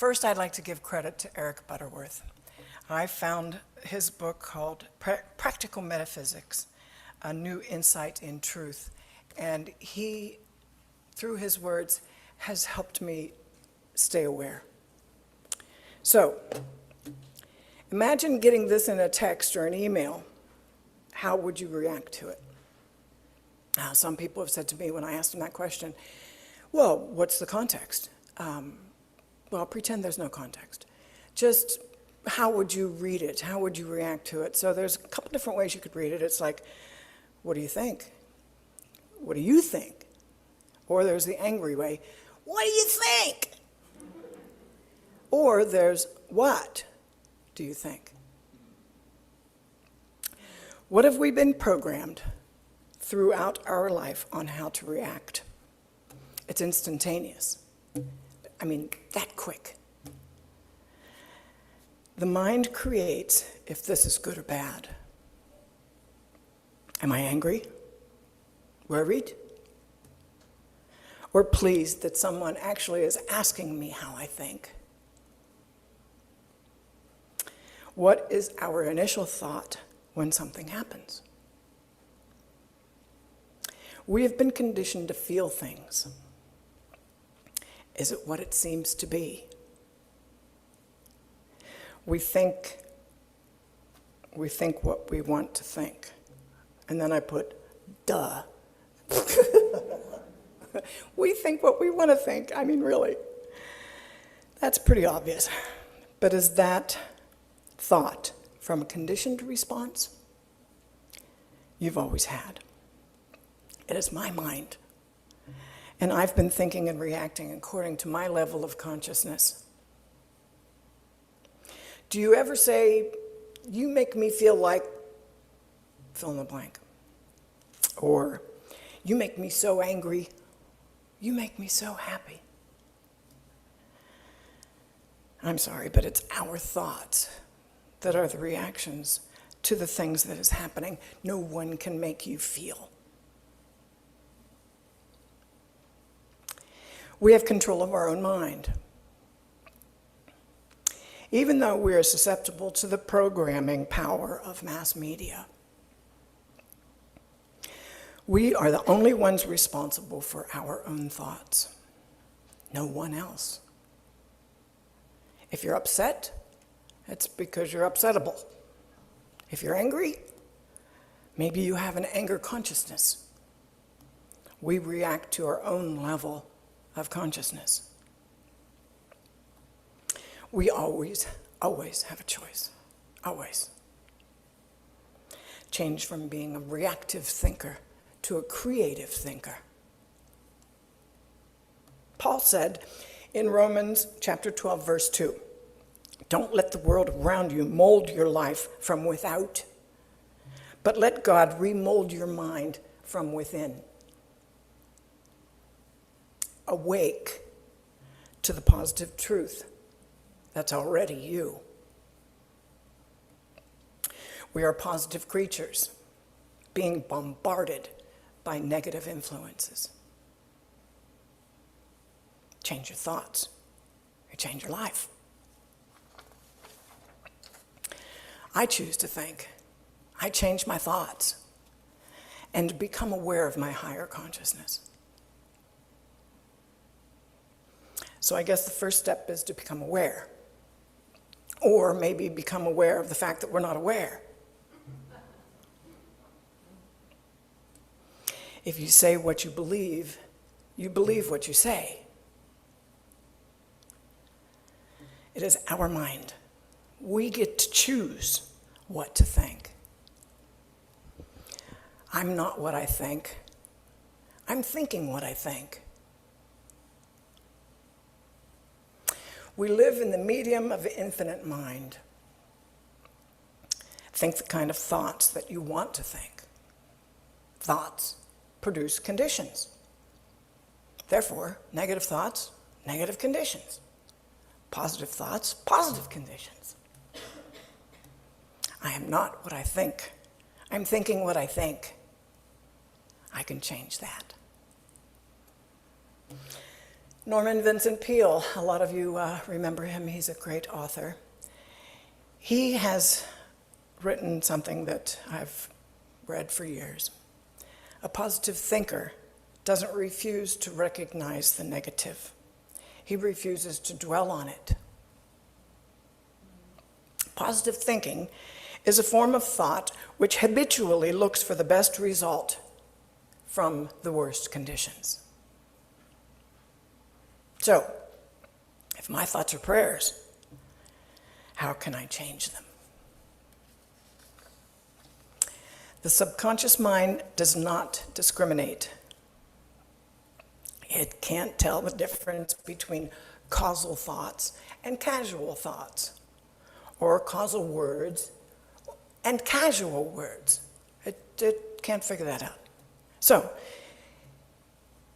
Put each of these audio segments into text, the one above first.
First, I'd like to give credit to Eric Butterworth. I found his book called Practical Metaphysics, A New Insight in Truth. And he, through his words, has helped me stay aware. So, imagine getting this in a text or an email. How would you react to it? Now, some people have said to me when I asked them that question, well, what's the context? Well, pretend there's no context. Just how would you read it? How would you react to it? So there's a couple different ways you could read it. It's like, what do you think? What do you think? Or there's the angry way, what do you think? Or there's, what do you think? What have we been programmed throughout our life on how to react? It's instantaneous. I mean, that quick. The mind creates if this is good or bad. Am I angry? Worried? Or pleased that someone actually is asking me how I think? What is our initial thought when something happens? We have been conditioned to feel things. Is it what it seems to be? We think what we want to think. And then I put, duh. We think what we want to think. I mean, really. That's pretty obvious. But is that thought from a conditioned response? You've always had. It is my mind. And I've been thinking and reacting according to my level of consciousness. Do you ever say, you make me feel like, fill in the blank? Or, you make me so angry, you make me so happy. I'm sorry, but it's our thoughts that are the reactions to the things that is happening. No one can make you feel. We have control of our own mind. Even though we are susceptible to the programming power of mass media, we are the only ones responsible for our own thoughts. No one else. If you're upset, it's because you're upsettable. If you're angry, maybe you have an anger consciousness. We react to our own level of consciousness. We always have a choice. Always. Change from being a reactive thinker to a creative thinker. Paul said in Romans chapter 12, verse 2, don't let the world around you mold your life from without, but let God remold your mind from within. Awake to the positive truth that's already you. We are positive creatures being bombarded by negative influences. Change your thoughts, you change your life. I choose to think. I change my thoughts and become aware of my higher consciousness. So I guess the first step is to become aware. Or maybe become aware of the fact that we're not aware. If you say what you believe what you say. It is our mind. We get to choose what to think. I'm not what I think. I'm thinking what I think. We live in the medium of infinite mind. Think the kind of thoughts that you want to think. Thoughts produce conditions. Therefore, negative thoughts, negative conditions. Positive thoughts, positive conditions. I am not what I think. I'm thinking what I think. I can change that. Norman Vincent Peale, a lot of you remember him. He's a great author. He has written something that I've read for years. A positive thinker doesn't refuse to recognize the negative. He refuses to dwell on it. Positive thinking is a form of thought which habitually looks for the best result from the worst conditions. So, if my thoughts are prayers, how can I change them? The subconscious mind does not discriminate. It can't tell the difference between causal thoughts and casual thoughts, or causal words and casual words. It can't figure that out. So,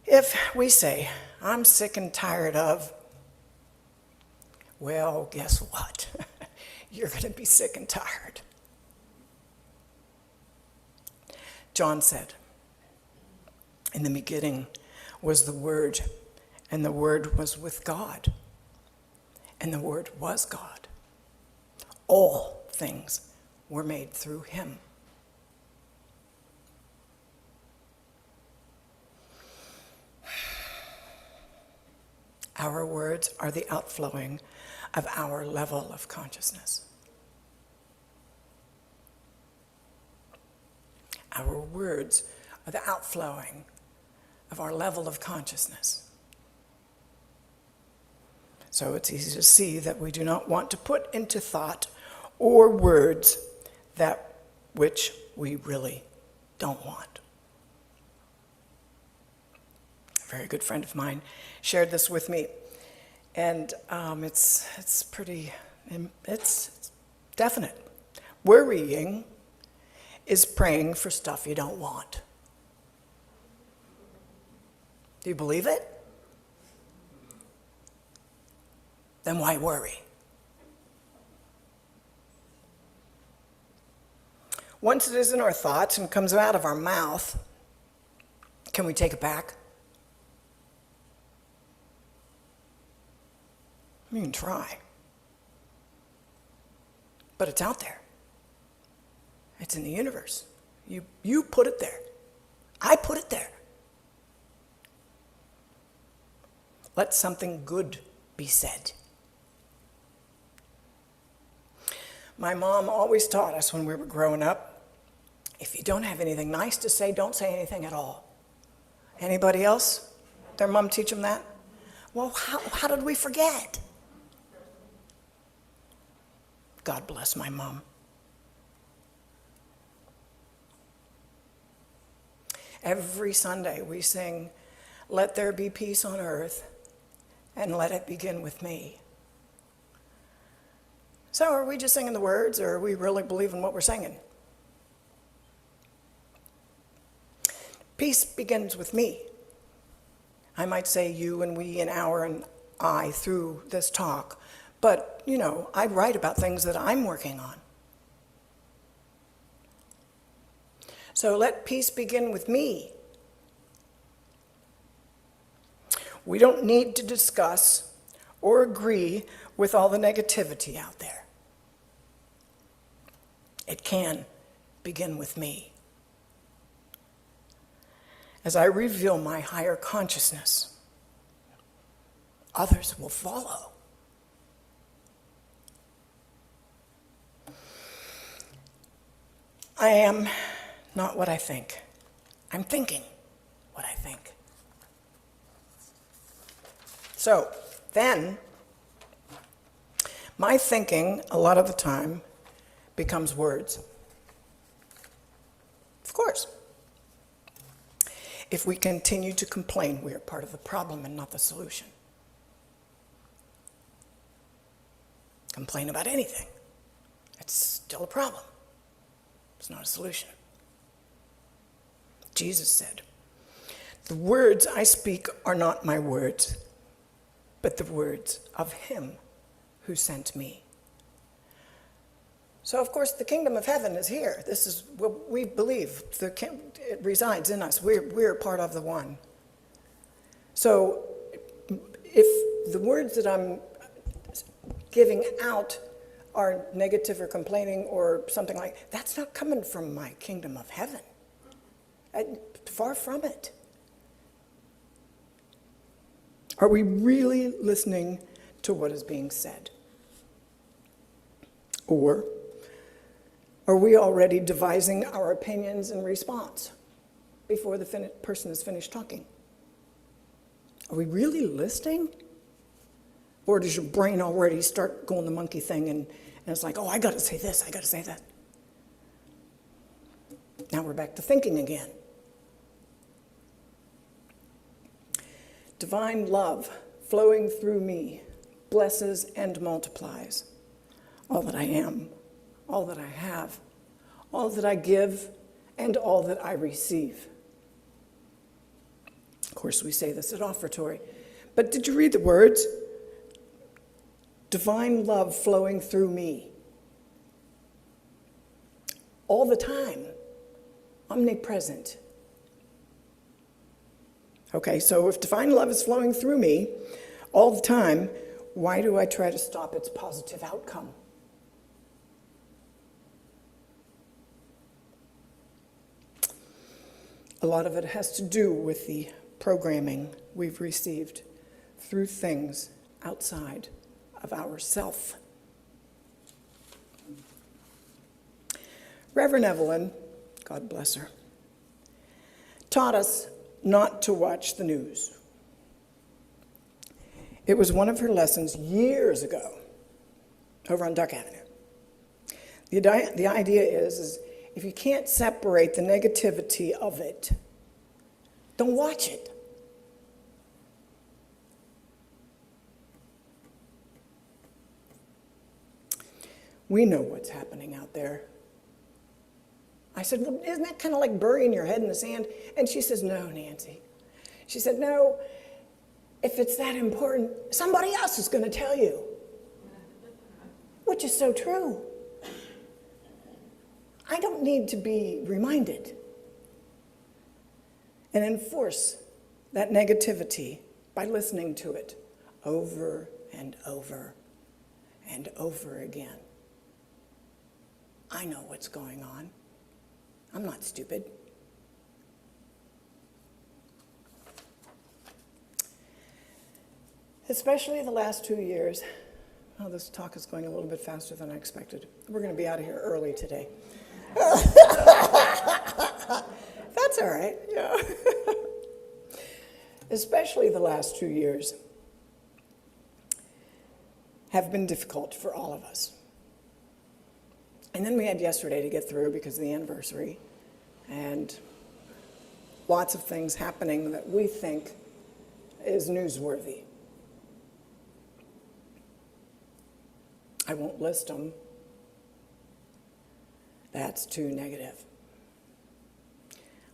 if we say, I'm sick and tired of, well, guess what? You're going to be sick and tired. John said, in the beginning was the Word, and the Word was with God, and the Word was God. All things were made through him. Our words are the outflowing of our level of consciousness. Our words are the outflowing of our level of consciousness. So it's easy to see that we do not want to put into thought or words that which we really don't want. A very good friend of mine shared this with me, and it's definite. Worrying is praying for stuff you don't want. Do you believe it? Then why worry? Once it is in our thoughts and comes out of our mouth, can we take it back? You can try. But it's out there. It's in the universe. You put it there. I put it there. Let something good be said. My mom always taught us when we were growing up, if you don't have anything nice to say, don't say anything at all. Anybody else? Their mom teach them that? Well, how did we forget? God bless my mom. Every Sunday we sing, "Let there be peace on earth, and let it begin with me." So are we just singing the words, or are we really believing what we're singing? Peace begins with me. I might say you and we and our and I through this talk, but, I write about things that I'm working on. So let peace begin with me. We don't need to discuss or agree with all the negativity out there. It can begin with me. As I reveal my higher consciousness, others will follow. I am not what I think. I'm thinking what I think. So then, my thinking, a lot of the time, becomes words. Of course. If we continue to complain, we are part of the problem and not the solution. Complain about anything. It's still a problem. It's not a solution. Jesus said, "The words I speak are not my words, but the words of him who sent me." So, of course, the kingdom of heaven is here. This is what we believe. It resides in us. We're part of the one. So if the words that I'm giving out are negative or complaining or something like, that's not coming from my kingdom of heaven. Far from it. Are we really listening to what is being said? Or are we already devising our opinions in response before the person is finished talking? Are we really listening? Or does your brain already start going the monkey thing and it's like, oh, I got to say this, I got to say that. Now we're back to thinking again. Divine love flowing through me blesses and multiplies all that I am, all that I have, all that I give, and all that I receive. Of course, we say this at offertory. But did you read the words? Divine love flowing through me. All the time. Omnipresent. Okay, so if divine love is flowing through me all the time, why do I try to stop its positive outcome? A lot of it has to do with the programming we've received through things outside of ourself. Reverend Evelyn, God bless her, taught us not to watch the news. It was one of her lessons years ago over on Duck Avenue. The idea is if you can't separate the negativity of it, don't watch it. We know what's happening out there. I said, well, isn't that kind of like burying your head in the sand? And she says, no, Nancy. She said, no, if it's that important, somebody else is going to tell you. Which is so true. I don't need to be reminded and enforce that negativity by listening to it over and over and over again. I know what's going on. I'm not stupid. Especially the last 2 years. Oh, this talk is going a little bit faster than I expected. We're going to be out of here early today. That's all right. Yeah. Especially the last 2 years have been difficult for all of us. And then we had yesterday to get through because of the anniversary, and lots of things happening that we think is newsworthy. I won't list them. That's too negative.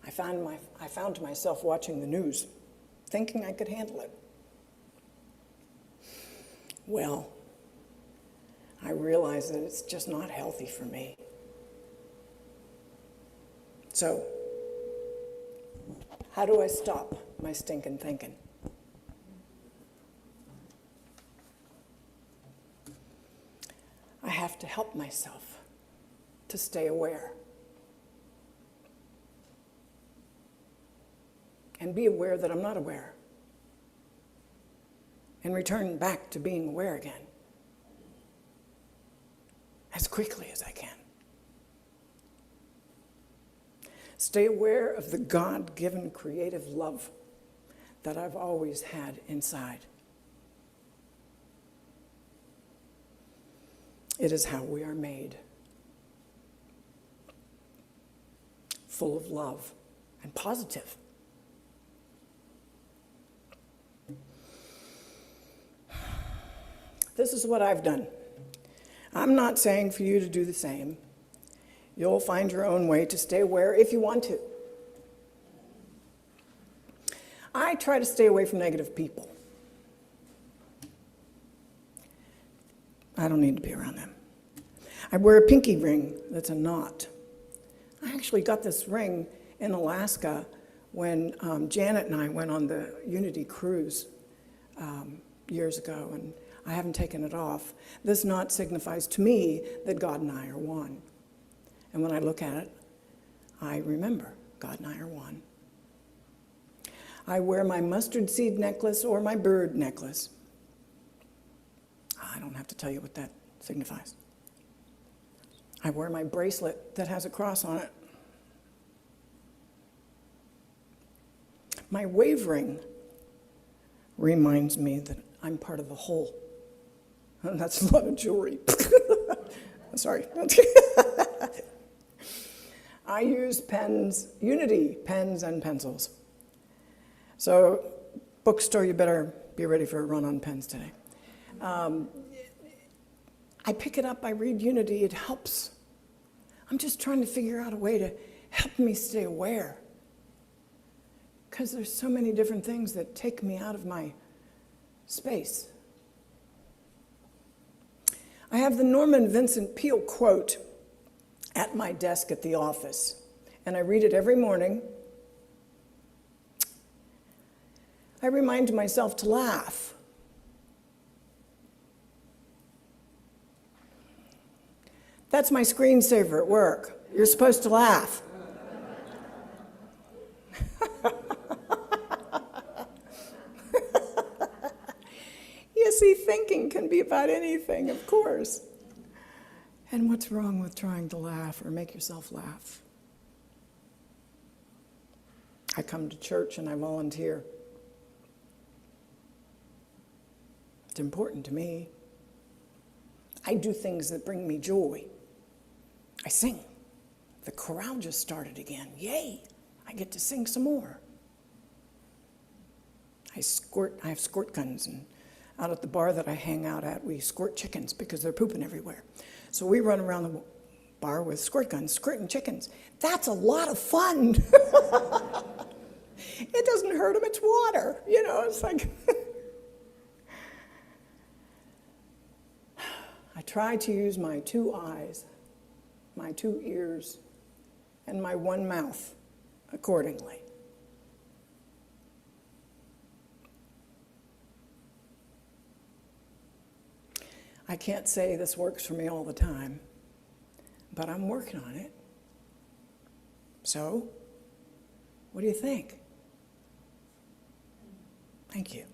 I found myself watching the news, thinking I could handle it. Well, I realize that it's just not healthy for me. So, how do I stop my stinking thinking? I have to help myself to stay aware. And be aware that I'm not aware. And return back to being aware again. As quickly as I can. Stay aware of the God-given creative love that I've always had inside. It is how we are made. Full of love and positive. This is what I've done. I'm not saying for you to do the same. You'll find your own way to stay aware if you want to. I try to stay away from negative people. I don't need to be around them. I wear a pinky ring that's a knot. I actually got this ring in Alaska when Janet and I went on the Unity cruise years ago, and I haven't taken it off. This knot signifies to me that God and I are one. And when I look at it, I remember God and I are one. I wear my mustard seed necklace or my bird necklace. I don't have to tell you what that signifies. I wear my bracelet that has a cross on it. My wavering reminds me that I'm part of the whole. And that's a lot of jewelry. Sorry. I use pens, Unity pens and pencils. So, bookstore, you better be ready for a run on pens today. I pick it up, I read Unity, it helps. I'm just trying to figure out a way to help me stay aware. Because there's so many different things that take me out of my space. I have the Norman Vincent Peale quote at my desk at the office, and I read it every morning. I remind myself to laugh. That's my screensaver at work. You're supposed to laugh. You see, thinking can be about anything, of course. And what's wrong with trying to laugh or make yourself laugh? I come to church and I volunteer. It's important to me. I do things that bring me joy. I sing. The chorale just started again. Yay! I get to sing some more. I have squirt guns, and out at the bar that I hang out at, we squirt chickens because they're pooping everywhere. So we run around the bar with squirt guns, squirting chickens. That's a lot of fun. It doesn't hurt them, it's water. You know, it's like... I try to use my 2 eyes, my 2 ears, and my 1 mouth accordingly. I can't say this works for me all the time, but I'm working on it. So, what do you think? Thank you.